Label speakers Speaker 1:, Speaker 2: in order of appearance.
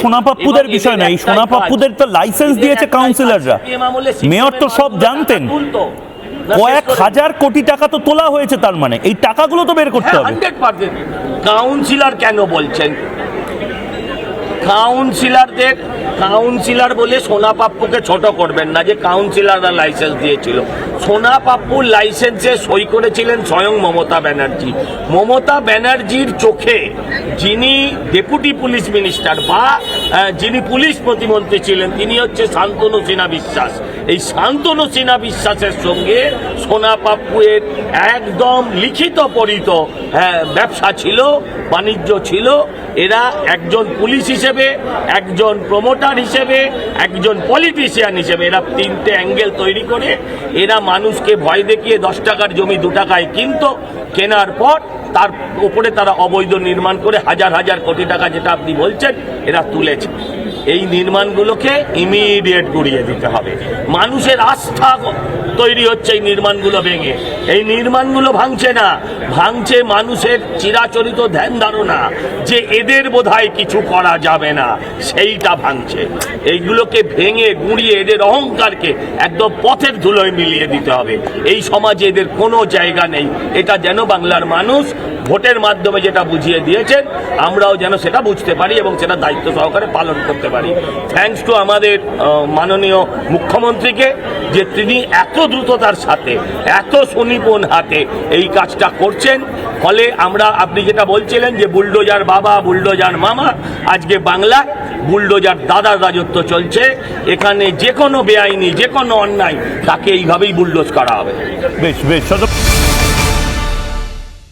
Speaker 1: সোনাপাপ্পুদের বিষয় না, এই সোনাপাপ্পুদের তো লাইসেন্স দিয়েছে কাউন্সিলররা, মেয়র তো সব জানতেন। কয়েক হাজার কোটি টাকা তো তোলা হয়েছে, তার মানে এই টাকাগুলো তো বের করতে হবে।
Speaker 2: 100% কাউন্সিলর কেন বলছেন? কাউন্সিলর বলে সোনাপাপ্পুকে ছোট করবেন না, যে কাউন্সিলররা লাইসেন্স দিয়েছিল। সোনাপাপ্পুর লাইসেন্সে সই করেছিলেন স্বয়ং মমতা ব্যানার্জি। মমতা ব্যানার্জির চোখে যিনি ডেপুটি পুলিশ মিনিস্টার বা যিনি পুলিশ প্রতিমন্ত্রী ছিলেন, তিনি হচ্ছে শান্তনু সিনহা বিশ্বাস। এই শান্তনু সিনহা বিশ্বাসের সঙ্গে সোনাপাপ্পুর একদম লিখিত পরিত ব্যবসা ছিল, বাণিজ্য ছিল। এরা একজন পুলিশ হিসেবে, একজন প্রমোটার হিসেবে, একজন পলিটিশিয়ান হিসেবে, এরা তিনটে অ্যাঙ্গেল তৈরি করে এরা মানুষকে ভয় দেখিয়ে 10 টাকার জমি 2 টাকায় কিনতো, কেনার পর তার উপরে তারা অবৈধ নির্মাণ করে হাজার হাজার কোটি টাকা, যেটা আপনি বলছেন, এরা তুলেছে। এই নির্মাণগুলোকে ইমিডিয়েট গুড়িয়ে দিতে হবে। মানুষের আস্থা তৈরি হচ্ছে এই নির্মাণগুলো ভেঙে। এই নির্মাণগুলো ভাঙছে না, ভাঙছে মানুষের চিরাচরিত ধ্যান ধারণা যে এদের বোধহয় কিছু করা যাবে না, সেইটা ভাঙছে। এইগুলোকে ভেঙে গুঁড়িয়ে এদের অহংকারকে একদম পথের ধুলোয় মিলিয়ে দিতে হবে। এই সমাজে এদের কোনো জায়গা নেই। এটা যেন বাংলার মানুষ ভোটের মাধ্যমে যেটা বুঝিয়ে দিয়েছেন, আমরাও যেন সেটা বুঝতে পারি এবং সেটা দায়িত্ব সহকারে পালন করতে পারি। থ্যাঙ্কস টু আমাদের মাননীয় মুখ্যমন্ত্রীকে, যে তিনি এত দ্রুততার সাথে, এত সুনিপুণ হাতে এই কাজটা করছেন। ফলে আমরা, আপনি যেটা বলছিলেন যে বুলডোজার বাবা, বুলডোজার মামা, আজকে বাংলায় বুলডোজার দাদার রাজত্ব চলছে। এখানে যে কোনো বেআইনি, যে কোনো অন্যায়, তাকে এইভাবেই বুলডোজ করা হবে।
Speaker 1: বেশ বেশ।